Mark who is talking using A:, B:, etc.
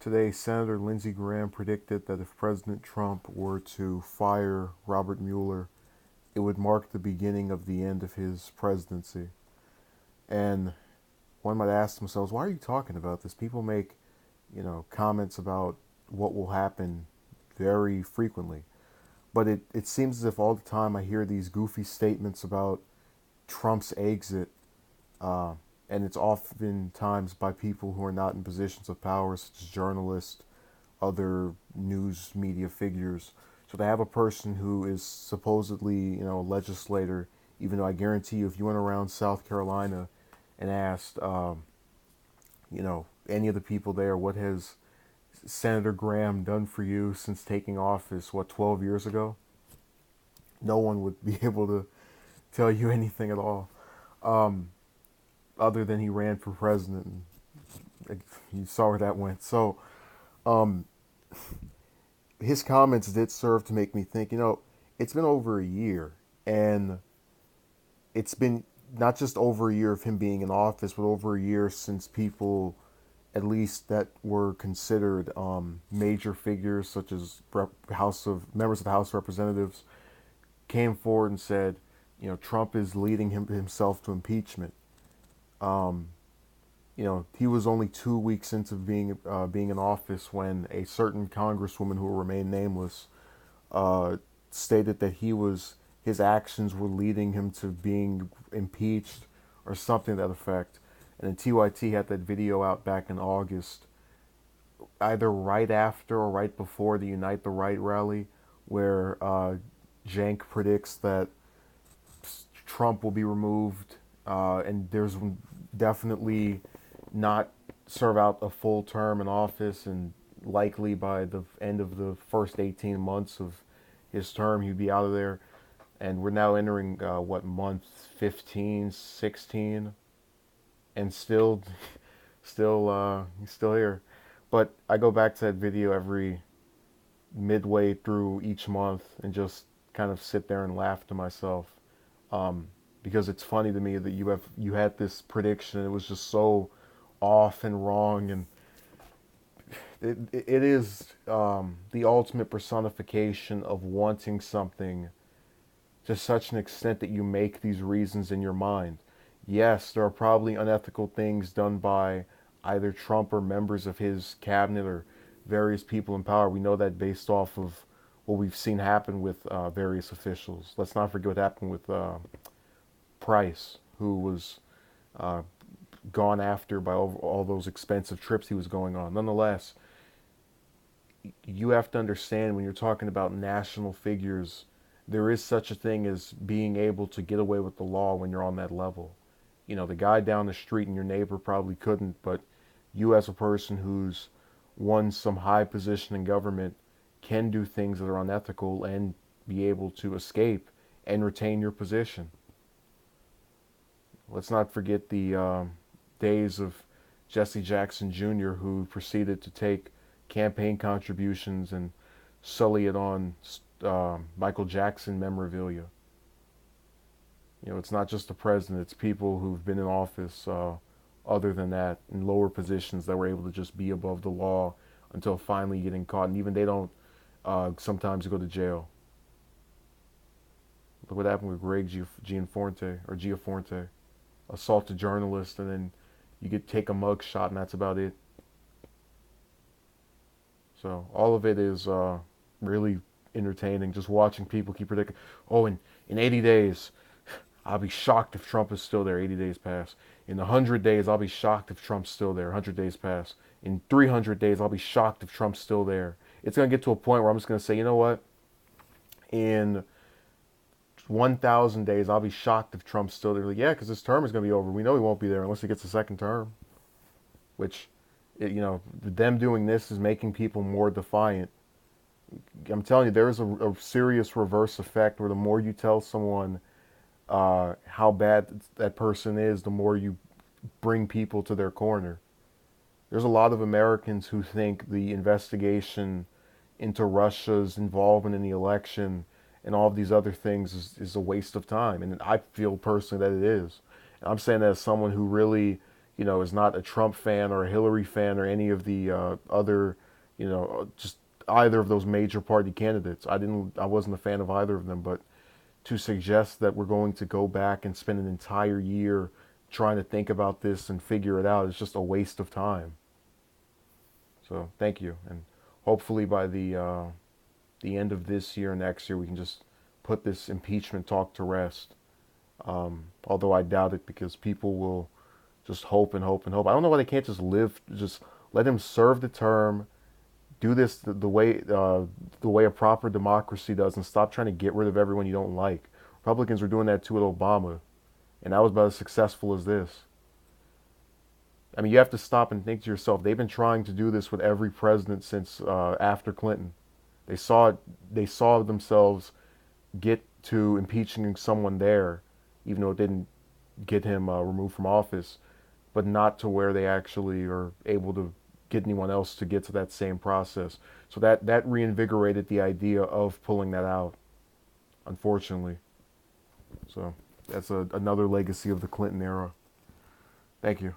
A: Today, Senator Lindsey Graham predicted that if President Trump were to fire Robert Mueller, it would mark the beginning of the end of his presidency. And one might ask themselves, why are you talking about this? People make, comments about what will happen very frequently. But it seems as if all the time I hear these goofy statements about Trump's exit, uh, and it's oftentimes by people who are not in positions of power, such as journalists, other news media figures. So to have a person who is supposedly, a legislator, even though I guarantee you, if you went around South Carolina and asked, any of the people there, what has Senator Graham done for you since taking office, 12 years ago? No one would be able to tell you anything at all, um, other than he ran for president. And you saw where that went. So um, his comments did serve to make me think, it's been over a year, and it's been not just over a year of him being in office, but over a year since people, at least that were considered major figures, such as members of the House of Representatives, came forward and said, Trump is leading himself to impeachment. Um, he was only 2 weeks into being in office when a certain congresswoman, who will remain nameless, stated that his actions were leading him to being impeached or something to that effect. And then TYT had that video out back in August, either right after or right before the Unite the Right rally, where Cenk predicts that Trump will be removed, and there's definitely not serve out a full term in office, and likely by the end of the first 18 months of his term, he'd be out of there. And we're now entering, month 15, 16, and he's still here. But I go back to that video every midway through each month and just kind of sit there and laugh to myself, because it's funny to me that you had this prediction. It was just so off and wrong, and it is the ultimate personification of wanting something to such an extent that you make these reasons in your mind. Yes, there are probably unethical things done by either Trump or members of his cabinet or various people in power. We know that based off of what we've seen happen with various officials. Let's not forget what happened with Price, who was uh, gone after by all those expensive trips he was going on. Nonetheless, you have to understand, when you're talking about national figures, there is such a thing as being able to get away with the law when you're on that level. The guy down the street and your neighbor probably couldn't, but you, as a person who's won some high position in government, can do things that are unethical and be able to escape and retain your position. Let's not forget the days of Jesse Jackson Jr., who proceeded to take campaign contributions and sully it on Michael Jackson memorabilia. It's not just the president, it's people who've been in office other than that, in lower positions, that were able to just be above the law until finally getting caught. And even they don't sometimes go to jail. Look what happened with Greg Gianforte. Assault a journalist, and then you could take a mug shot, and that's about it. So all of it is really entertaining, just watching people keep predicting, in 80 days, I'll be shocked if Trump is still there. 80 days pass. In 100 days, I'll be shocked if Trump's still there. 100 days pass. In 300 days, I'll be shocked if Trump's still there. It's going to get to a point where I'm just going to say, you know what? In 1,000 days, I'll be shocked if Trump's still there. Like, yeah, because his term is going to be over. We know he won't be there unless he gets a second term. Which, them doing this is making people more defiant. I'm telling you, there is a serious reverse effect where the more you tell someone how bad that person is, the more you bring people to their corner. There's a lot of Americans who think the investigation into Russia's involvement in the election and all of these other things is a waste of time. And I feel personally that it is. And I'm saying that as someone who really, is not a Trump fan or a Hillary fan or any of the other, just either of those major party candidates. I wasn't a fan of either of them, but to suggest that we're going to go back and spend an entire year trying to think about this and figure it out is just a waste of time. So thank you, and hopefully by the end of this year, next year, we can just put this impeachment talk to rest. Although I doubt it because people will just hope and hope and hope. I don't know why they can't just let him serve the term, do this the way a proper democracy does, and stop trying to get rid of everyone you don't like. Republicans were doing that too with Obama, and that was about as successful as this. I mean, you have to stop and think to yourself. They've been trying to do this with every president since after Clinton. They saw it. They saw themselves get to impeaching someone there, even though it didn't get him removed from office, but not to where they actually are able to get anyone else to get to that same process. So that reinvigorated the idea of pulling that out, unfortunately. So that's another legacy of the Clinton era. Thank you.